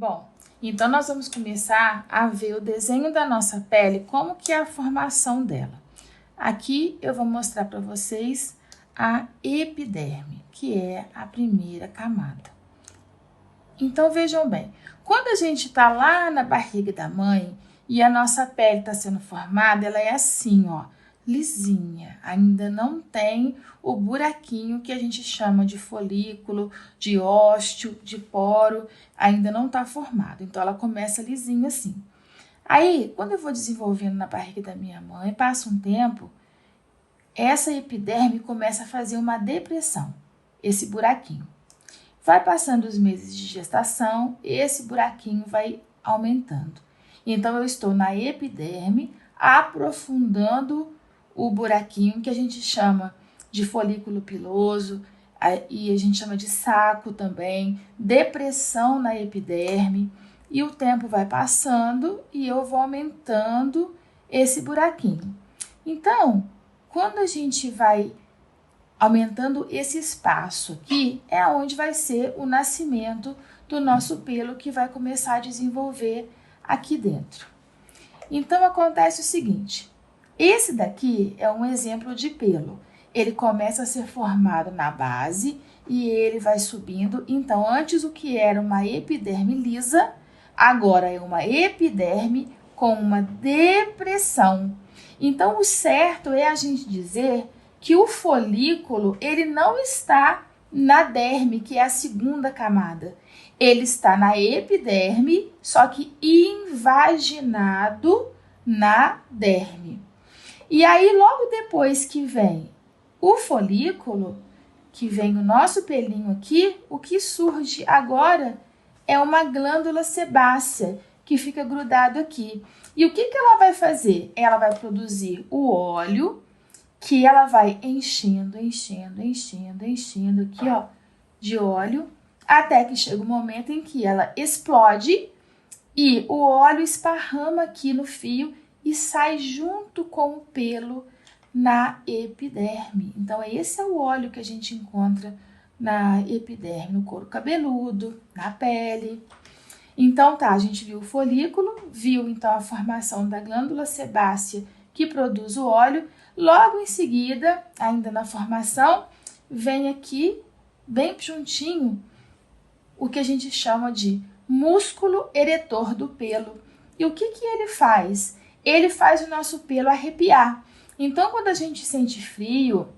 Bom, então nós vamos começar a ver o desenho da nossa pele, como que é a formação dela. Aqui eu vou mostrar para vocês a epiderme, que é a primeira camada. Então vejam bem, quando a gente está lá na barriga da mãe e a nossa pele está sendo formada, ela é assim, ó, lisinha, ainda não tem o buraquinho que a gente chama de folículo, de ósteo, de poro, ainda não está formado. Então, ela começa lisinha assim. Aí, quando eu vou desenvolvendo na barriga da minha mãe, passa um tempo, essa epiderme começa a fazer uma depressão, esse buraquinho. Vai passando os meses de gestação, esse buraquinho vai aumentando. Então, eu estou na epiderme, aprofundando o buraquinho que a gente chama de folículo piloso e a gente chama de saco também, depressão na epiderme, e o tempo vai passando e eu vou aumentando esse buraquinho. Então, quando a gente vai aumentando esse espaço aqui, é onde vai ser o nascimento do nosso pelo que vai começar a desenvolver aqui dentro. Então, acontece o seguinte, esse daqui é um exemplo de pelo. Ele começa a ser formado na base e ele vai subindo. Então, antes o que era uma epiderme lisa, agora é uma epiderme com uma depressão. Então, o certo é a gente dizer que o folículo, ele não está na derme, que é a segunda camada. Ele está na epiderme, só que invaginado na derme. E aí, logo depois que vem o folículo, que vem o nosso pelinho aqui, o que surge agora é uma glândula sebácea que fica grudado aqui. E o que ela vai fazer? Ela vai produzir o óleo, que ela vai enchendo aqui, ó, de óleo, até que chega o momento em que ela explode e o óleo esparrama aqui no fio e sai junto com o pelo na epiderme. Então, esse é o óleo que a gente encontra na epiderme, no couro cabeludo, na pele. Então, tá, a gente viu o folículo, viu então a formação da glândula sebácea que produz o óleo. Logo em seguida, ainda na formação, vem aqui, bem juntinho, o que a gente chama de músculo eretor do pelo. E o que ele faz? Ele faz o nosso pelo arrepiar. Então, quando a gente sente frio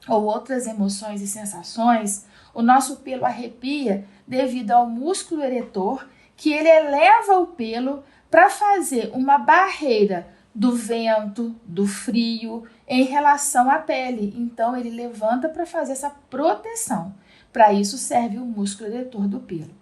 ou outras emoções e sensações, o nosso pelo arrepia devido ao músculo eretor, que ele eleva o pelo para fazer uma barreira do vento, do frio, em relação à pele. Então, ele levanta para fazer essa proteção. Para isso serve o músculo eretor do pelo.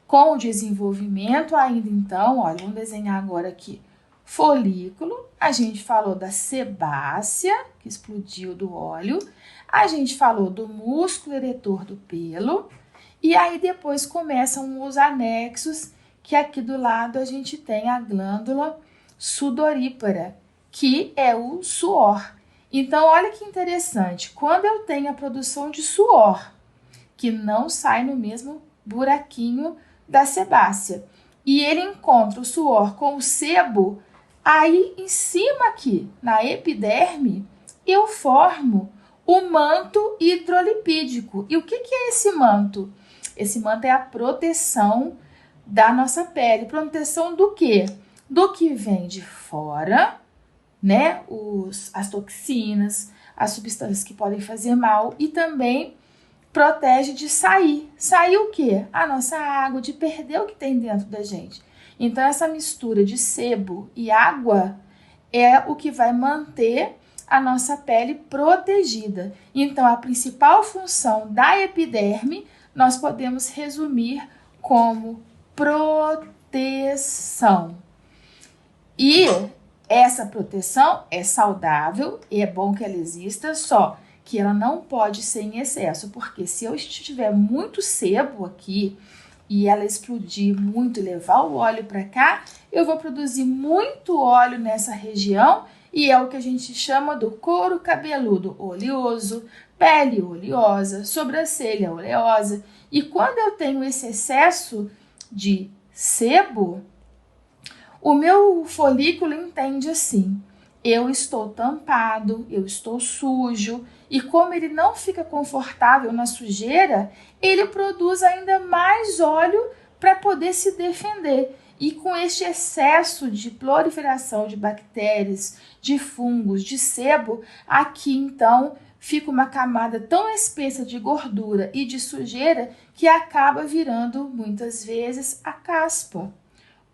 Com o desenvolvimento ainda então, olha, vamos desenhar agora aqui folículo, a gente falou da sebácea, que explodiu do óleo, a gente falou do músculo eretor do pelo, e aí depois começam os anexos, que aqui do lado a gente tem a glândula sudorípara, que é o suor. Então, olha que interessante, quando eu tenho a produção de suor, que não sai no mesmo buraquinho da sebácea, e ele encontra o suor com o sebo, aí em cima aqui, na epiderme, eu formo o manto hidrolipídico. E o que é esse manto? Esse manto é a proteção da nossa pele. Proteção do quê? Do que vem de fora, né? As toxinas, as substâncias que podem fazer mal e também protege de sair. Sair o quê? A nossa água, de perder o que tem dentro da gente. Então, essa mistura de sebo e água é o que vai manter a nossa pele protegida. Então, a principal função da epiderme nós podemos resumir como proteção. E essa proteção é saudável e é bom que ela exista, só que ela não pode ser em excesso, porque se eu tiver muito sebo aqui e ela explodir muito e levar o óleo para cá, eu vou produzir muito óleo nessa região e é o que a gente chama do couro cabeludo oleoso, pele oleosa, sobrancelha oleosa. E quando eu tenho esse excesso de sebo, o meu folículo entende assim: eu estou tampado, eu estou sujo, e como ele não fica confortável na sujeira, ele produz ainda mais óleo para poder se defender. E com este excesso de proliferação de bactérias, de fungos, de sebo, aqui então fica uma camada tão espessa de gordura e de sujeira que acaba virando muitas vezes a caspa.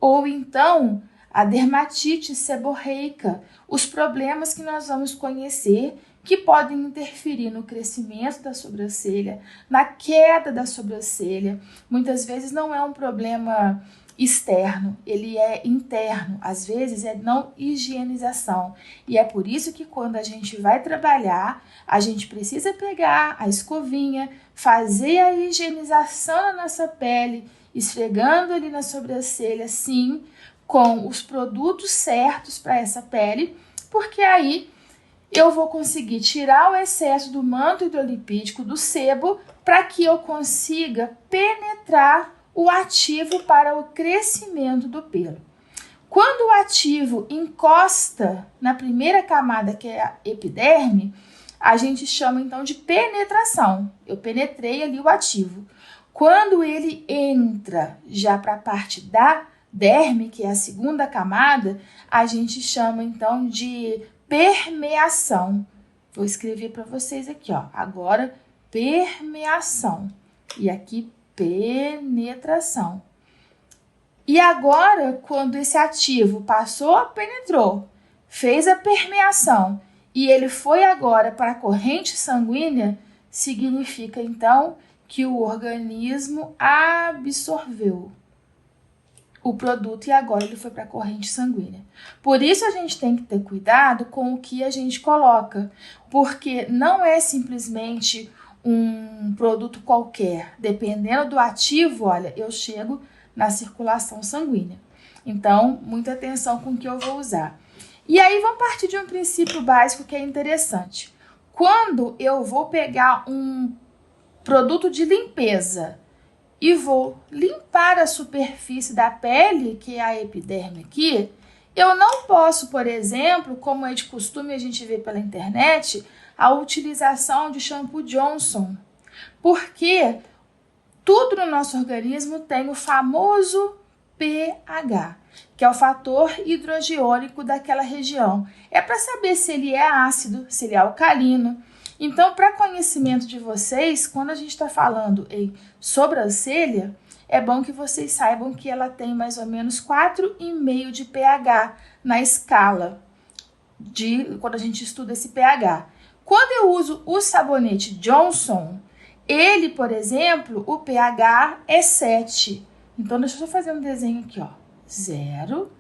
Ou então a dermatite seborreica, os problemas que nós vamos conhecer que podem interferir no crescimento da sobrancelha, na queda da sobrancelha. Muitas vezes não é um problema externo, ele é interno, às vezes é não higienização. E é por isso que quando a gente vai trabalhar, a gente precisa pegar a escovinha, fazer a higienização na nossa pele, esfregando ali na sobrancelha, sim, com os produtos certos para essa pele, porque aí eu vou conseguir tirar o excesso do manto hidrolipídico, do sebo, para que eu consiga penetrar o ativo para o crescimento do pelo. Quando o ativo encosta na primeira camada, que é a epiderme, a gente chama então de penetração. Eu penetrei ali o ativo. Quando ele entra já para a parte da derme, que é a segunda camada, a gente chama então de permeação. Vou escrever para vocês aqui, ó. Agora, permeação. E aqui, penetração. E agora, quando esse ativo passou, penetrou, fez a permeação e ele foi agora para a corrente sanguínea, significa então que o organismo absorveu o produto e agora ele foi para a corrente sanguínea. Por isso a gente tem que ter cuidado com o que a gente coloca, porque não é simplesmente um produto qualquer. Dependendo do ativo, olha, eu chego na circulação sanguínea. Então, muita atenção com o que eu vou usar. E aí vamos partir de um princípio básico que é interessante. Quando eu vou pegar um produto de limpeza e vou limpar a superfície da pele, que é a epiderme aqui, eu não posso, por exemplo, como é de costume a gente vê pela internet, a utilização de shampoo Johnson, porque tudo no nosso organismo tem o famoso pH, que é o fator hidrogiônico daquela região. É para saber se ele é ácido, se ele é alcalino. Então, para conhecimento de vocês, quando a gente está falando em sobrancelha, é bom que vocês saibam que ela tem mais ou menos 4,5 de pH na escala de quando a gente estuda esse pH. Quando eu uso o sabonete Johnson, ele, por exemplo, o pH é 7. Então, deixa eu só fazer um desenho aqui, ó. 0,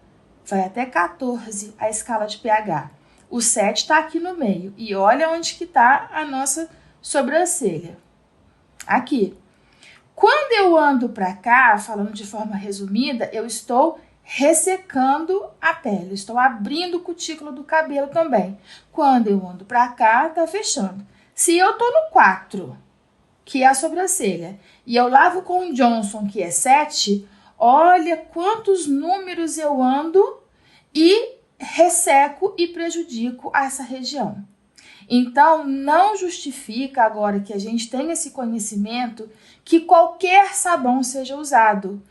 vai até 14 a escala de pH. O 7 está aqui no meio. E olha onde que está a nossa sobrancelha. Aqui. Quando eu ando para cá, falando de forma resumida, eu estou ressecando a pele. Estou abrindo o cutícula do cabelo também. Quando eu ando para cá, tá fechando. Se eu tô no 4, que é a sobrancelha, e eu lavo com o Johnson, que é 7, olha quantos números eu ando e resseco e prejudico essa região. Então, não justifica agora que a gente tenha esse conhecimento que qualquer sabão seja usado.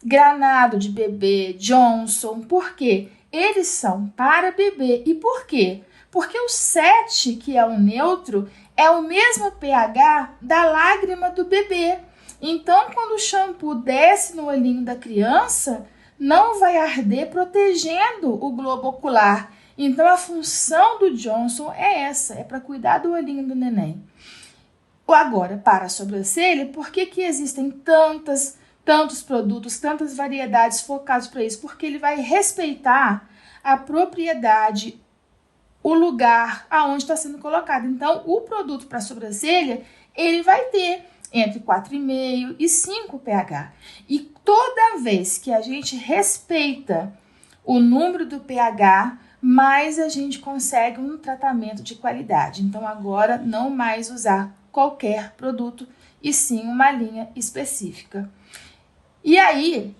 Granado de bebê, Johnson, por quê? Eles são para bebê. E por quê? Porque o 7, que é o neutro, é o mesmo pH da lágrima do bebê. Então, quando o shampoo desce no olhinho da criança, não vai arder protegendo o globo ocular. Então, a função do Johnson é essa, é para cuidar do olhinho do neném. Agora, para a sobrancelha, por que existem tantos produtos, tantas variedades focados para isso? Porque ele vai respeitar a propriedade, o lugar aonde está sendo colocado. Então, o produto para a sobrancelha, ele vai ter entre 4,5 e 5 pH. E toda vez que a gente respeita o número do pH, mais a gente consegue um tratamento de qualidade. Então, agora, não mais usar qualquer produto, e sim uma linha específica. E aí,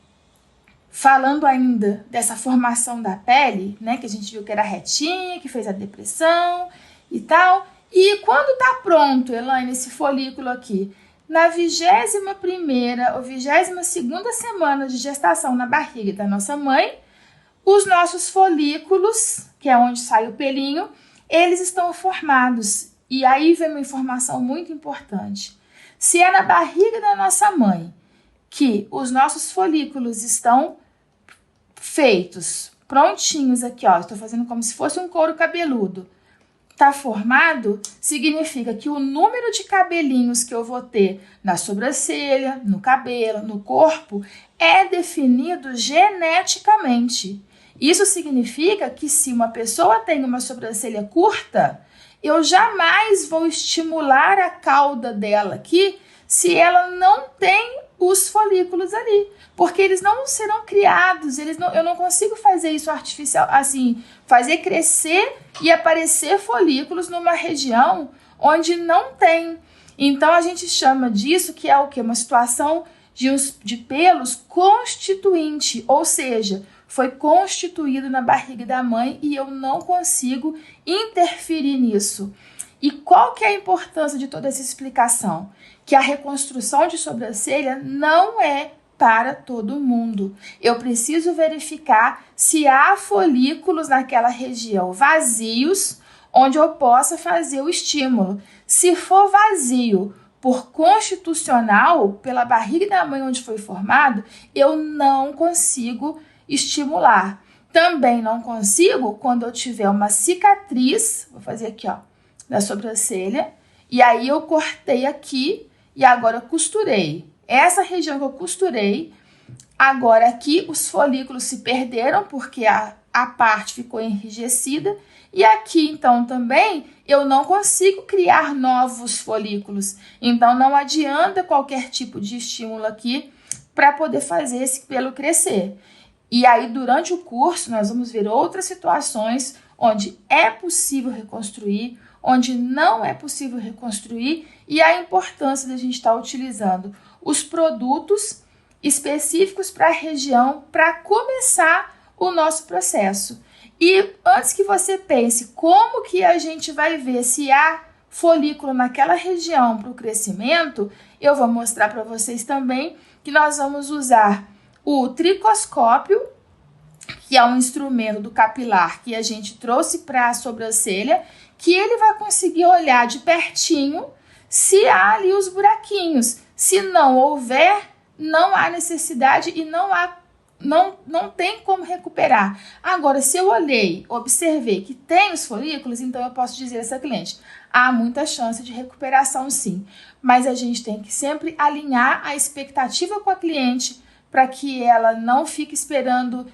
falando ainda dessa formação da pele, né, que a gente viu que era retinha, que fez a depressão e tal. E quando tá pronto, Elaine, esse folículo aqui, na 21ª ou 22ª semana de gestação na barriga da nossa mãe, os nossos folículos, que é onde sai o pelinho, eles estão formados. E aí vem uma informação muito importante. Se é na barriga da nossa mãe que os nossos folículos estão feitos, prontinhos aqui, ó, estou fazendo como se fosse um couro cabeludo, está formado, significa que o número de cabelinhos que eu vou ter na sobrancelha, no cabelo, no corpo, é definido geneticamente. Isso significa que se uma pessoa tem uma sobrancelha curta, eu jamais vou estimular a cauda dela aqui se ela não tem os folículos ali, porque eles não serão criados, eu não consigo fazer isso artificial, assim, fazer crescer e aparecer folículos numa região onde não tem. Então a gente chama disso que é o quê? Uma situação de pelos constituinte, ou seja, foi constituído na barriga da mãe e eu não consigo interferir nisso. E qual que é a importância de toda essa explicação? Que a reconstrução de sobrancelha não é para todo mundo. Eu preciso verificar se há folículos naquela região vazios, onde eu possa fazer o estímulo. Se for vazio por constitucional, pela barriga da mãe onde foi formado, eu não consigo estimular. Também não consigo quando eu tiver uma cicatriz, vou fazer aqui, ó, da sobrancelha, e aí eu cortei aqui e agora eu costurei. Essa região que eu costurei, agora aqui os folículos se perderam porque a parte ficou enrijecida e aqui então também eu não consigo criar novos folículos. Então não adianta qualquer tipo de estímulo aqui para poder fazer esse pelo crescer. E aí durante o curso nós vamos ver outras situações onde é possível reconstruir, onde não é possível reconstruir e a importância da gente estar utilizando os produtos específicos para a região para começar o nosso processo. E antes que você pense como que a gente vai ver se há folículo naquela região para o crescimento, eu vou mostrar para vocês também que nós vamos usar o tricoscópio, que é um instrumento do capilar que a gente trouxe para a sobrancelha, que ele vai conseguir olhar de pertinho se há ali os buraquinhos. Se não houver, não há necessidade e não tem como recuperar. Agora, se eu olhei, observei que tem os folículos, então eu posso dizer a essa cliente, há muita chance de recuperação sim, mas a gente tem que sempre alinhar a expectativa com a cliente para que ela não fique esperando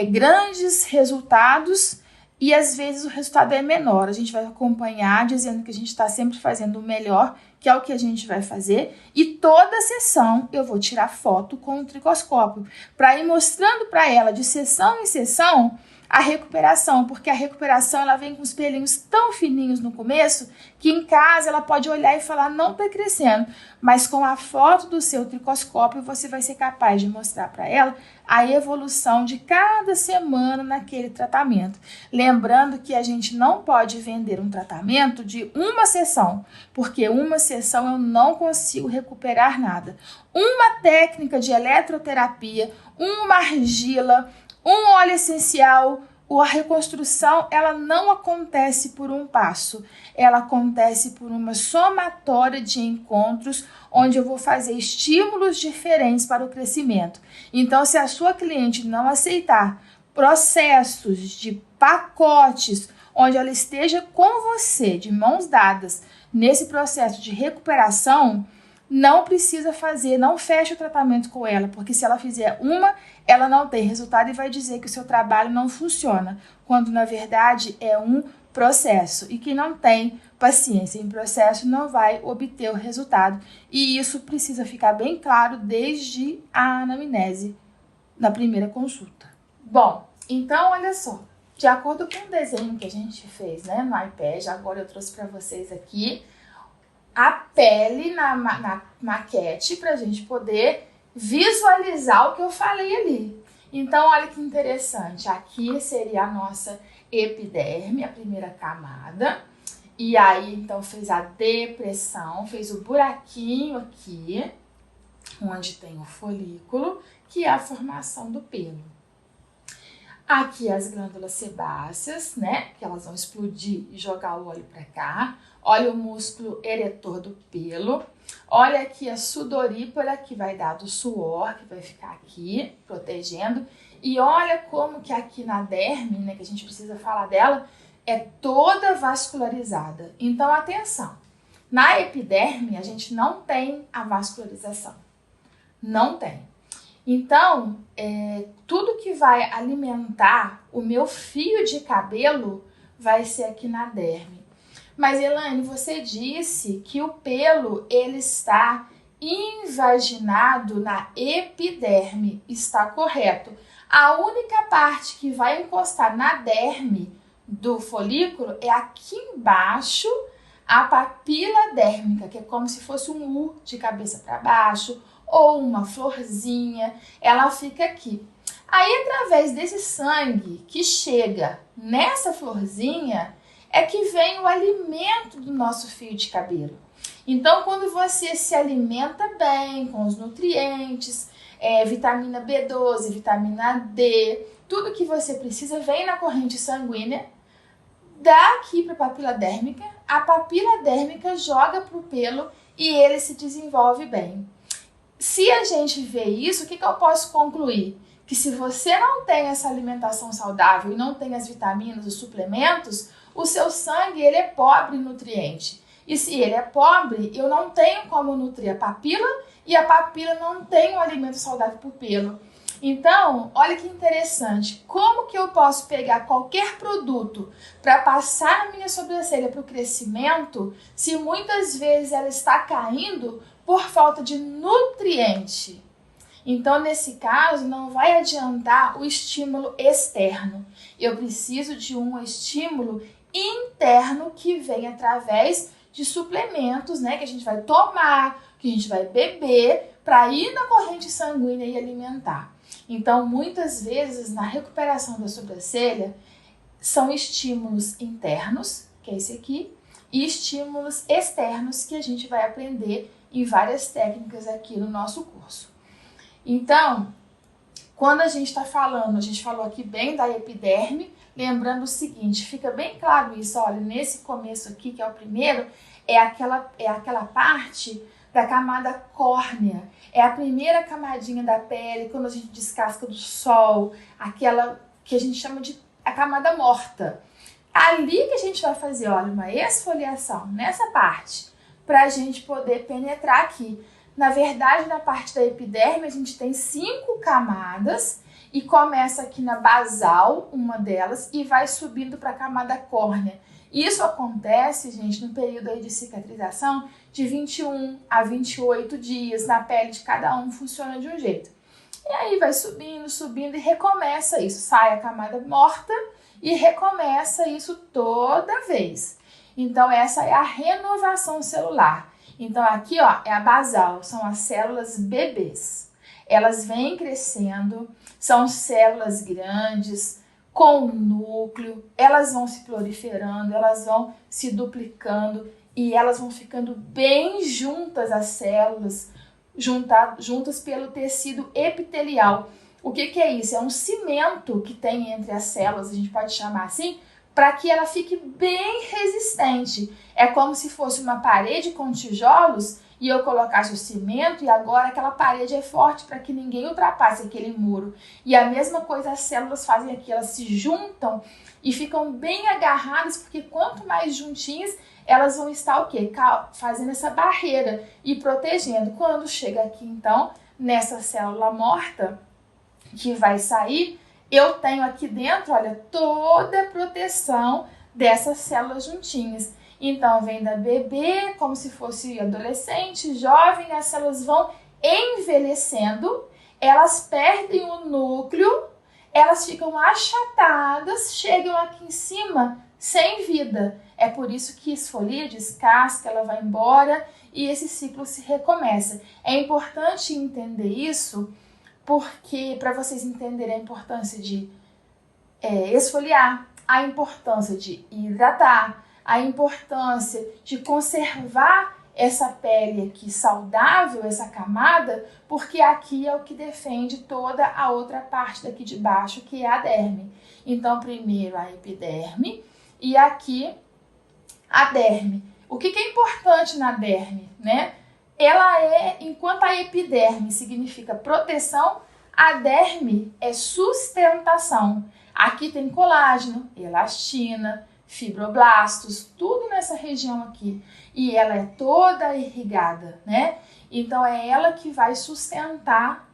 grandes resultados e às vezes o resultado é menor. A gente vai acompanhar dizendo que a gente está sempre fazendo o melhor, que é o que a gente vai fazer, e toda sessão eu vou tirar foto com o tricoscópio para ir mostrando para ela de sessão em sessão a recuperação, porque a recuperação ela vem com os pelinhos tão fininhos no começo que em casa ela pode olhar e falar não está crescendo, mas com a foto do seu tricoscópio você vai ser capaz de mostrar para ela a evolução de cada semana naquele tratamento. Lembrando que a gente não pode vender um tratamento de uma sessão, porque uma sessão eu não consigo recuperar nada. Uma técnica de eletroterapia, uma argila, um óleo essencial, a reconstrução, ela não acontece por um passo, ela acontece por uma somatória de encontros onde eu vou fazer estímulos diferentes para o crescimento. Então, se a sua cliente não aceitar processos de pacotes, onde ela esteja com você, de mãos dadas, nesse processo de recuperação, não precisa fazer, não feche o tratamento com ela, porque se ela fizer uma, ela não tem resultado e vai dizer que o seu trabalho não funciona, quando na verdade é um processo. E quem não tem paciência em processo não vai obter o resultado. E isso precisa ficar bem claro desde a anamnese, na primeira consulta. Bom, então olha só, de acordo com o desenho que a gente fez, né, no iPad, agora eu trouxe para vocês aqui a pele na maquete para a gente poder visualizar o que eu falei ali. Então, olha que interessante. Aqui seria a nossa epiderme, a primeira camada. E aí, então, fez a depressão, fez o buraquinho aqui, onde tem o folículo, que é a formação do pelo. Aqui as glândulas sebáceas, né, que elas vão explodir e jogar o óleo para cá. Olha o músculo eretor do pelo. Olha aqui a sudorípara, que vai dar do suor, que vai ficar aqui, protegendo. E olha como que aqui na derme, né, que a gente precisa falar dela, é toda vascularizada. Então, atenção. Na epiderme, a gente não tem a vascularização. Não tem. Então, tudo que vai alimentar o meu fio de cabelo vai ser aqui na derme. Mas, Elaine, você disse que o pelo ele está invaginado na epiderme. Está correto. A única parte que vai encostar na derme do folículo é aqui embaixo, a papila dérmica, que é como se fosse um U de cabeça para baixo, ou uma florzinha, ela fica aqui. Aí, através desse sangue que chega nessa florzinha, é que vem o alimento do nosso fio de cabelo. Então, quando você se alimenta bem com os nutrientes, vitamina B12, vitamina D, tudo que você precisa vem na corrente sanguínea, daqui para a papila dérmica joga para o pelo e ele se desenvolve bem. Se a gente vê isso, o que eu posso concluir? Que se você não tem essa alimentação saudável e não tem as vitaminas, os suplementos, o seu sangue ele é pobre em nutriente. E se ele é pobre, eu não tenho como nutrir a papila e a papila não tem um alimento saudável para o pelo. Então, olha que interessante. Como que eu posso pegar qualquer produto para passar a minha sobrancelha para o crescimento se muitas vezes ela está caindo por falta de nutriente? Então, nesse caso, não vai adiantar o estímulo externo. Eu preciso de um estímulo interno que vem através de suplementos, né, que a gente vai tomar, que a gente vai beber para ir na corrente sanguínea e alimentar. Então, muitas vezes, na recuperação da sobrancelha, são estímulos internos, que é esse aqui, e estímulos externos que a gente vai aprender em várias técnicas aqui no nosso curso. Então, quando a gente está falando, a gente falou aqui bem da epiderme, lembrando o seguinte, fica bem claro isso, olha, nesse começo aqui, que é o primeiro, é aquela parte da camada córnea, é a primeira camadinha da pele, quando a gente descasca do sol, aquela que a gente chama de a camada morta. Ali que a gente vai fazer, olha, uma esfoliação nessa parte, para a gente poder penetrar aqui. Na verdade, na parte da epiderme, a gente tem 5 camadas e começa aqui na basal, uma delas, e vai subindo para a camada córnea. Isso acontece, gente, no período aí de cicatrização de 21 a 28 dias. Na pele de cada um funciona de um jeito. E aí vai subindo, subindo e recomeça isso. Sai a camada morta e recomeça isso toda vez. Então, essa é a renovação celular. Então, aqui, ó, é a basal, são as células bebês. Elas vêm crescendo, são células grandes, com núcleo, elas vão se proliferando, elas vão se duplicando e elas vão ficando bem juntas, as células, juntas pelo tecido epitelial. O que é isso? É um cimento que tem entre as células, a gente pode chamar assim, para que ela fique bem resistente. É como se fosse uma parede com tijolos e eu colocasse o cimento e agora aquela parede é forte para que ninguém ultrapasse aquele muro. E a mesma coisa as células fazem aqui, elas se juntam e ficam bem agarradas, porque quanto mais juntinhas, elas vão estar o quê? Fazendo essa barreira e protegendo. Quando chega aqui, então, nessa célula morta que vai sair, eu tenho aqui dentro, olha, toda a proteção dessas células juntinhas. Então, vem da bebê, como se fosse adolescente, jovem, as células vão envelhecendo, elas perdem o núcleo, elas ficam achatadas, chegam aqui em cima sem vida. É por isso que esfolia, descasca, ela vai embora e esse ciclo se recomeça. É importante entender isso porque para vocês entenderem a importância de esfoliar, a importância de hidratar, a importância de conservar essa pele aqui saudável, essa camada, porque aqui é o que defende toda a outra parte daqui de baixo, que é a derme. Então, primeiro a epiderme e aqui a derme. O que é importante na derme, né? Enquanto a epiderme significa proteção, a derme é sustentação. Aqui tem colágeno, elastina, fibroblastos, tudo nessa região aqui. E ela é toda irrigada, né? Então, é ela que vai sustentar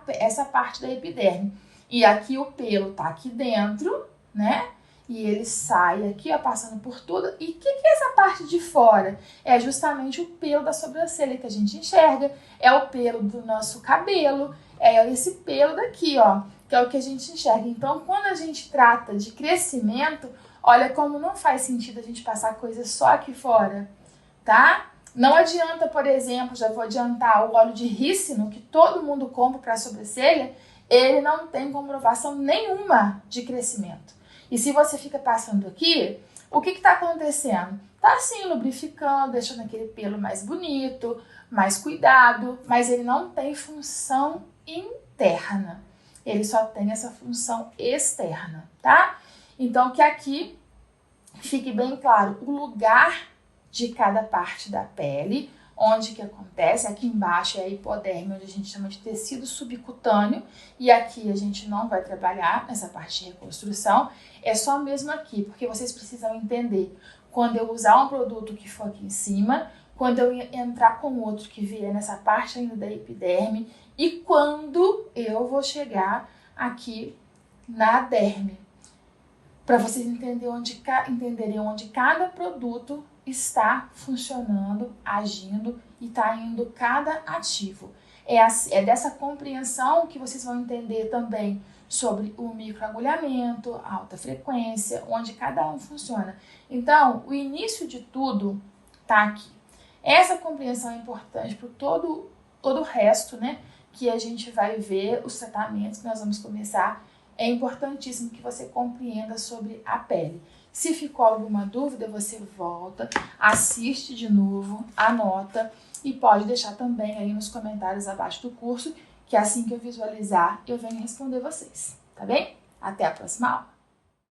essa parte da epiderme. E aqui o pelo tá aqui dentro, né? E ele sai aqui, ó, passando por tudo. E o que é essa parte de fora? É justamente o pelo da sobrancelha que a gente enxerga. É o pelo do nosso cabelo. É esse pelo daqui, ó, que é o que a gente enxerga. Então, quando a gente trata de crescimento, olha como não faz sentido a gente passar coisa só aqui fora, tá? Não adianta, por exemplo, já vou adiantar, o óleo de rícino, que todo mundo compra para a sobrancelha, ele não tem comprovação nenhuma de crescimento. E se você fica passando aqui, o que está acontecendo? Tá assim, lubrificando, deixando aquele pelo mais bonito, mais cuidado, mas ele não tem função interna. Ele só tem essa função externa, tá? Então, que aqui fique bem claro o lugar de cada parte da pele, onde que acontece. Aqui embaixo é a hipoderme, onde a gente chama de tecido subcutâneo, e aqui a gente não vai trabalhar nessa parte de reconstrução, é só mesmo aqui, porque vocês precisam entender quando eu usar um produto que for aqui em cima, quando eu entrar com outro que vier nessa parte ainda da epiderme, e quando eu vou chegar aqui na derme, para vocês entenderem onde cada produto está funcionando, agindo e está indo cada ativo. É dessa compreensão que vocês vão entender também sobre o microagulhamento, a alta frequência, onde cada um funciona. Então, o início de tudo está aqui. Essa compreensão é importante para todo o resto, né? Que a gente vai ver, os tratamentos que nós vamos começar. É importantíssimo que você compreenda sobre a pele. Se ficou alguma dúvida, você volta, assiste de novo, anota e pode deixar também aí nos comentários abaixo do curso, que assim que eu visualizar, eu venho responder vocês, tá bem? Até a próxima aula!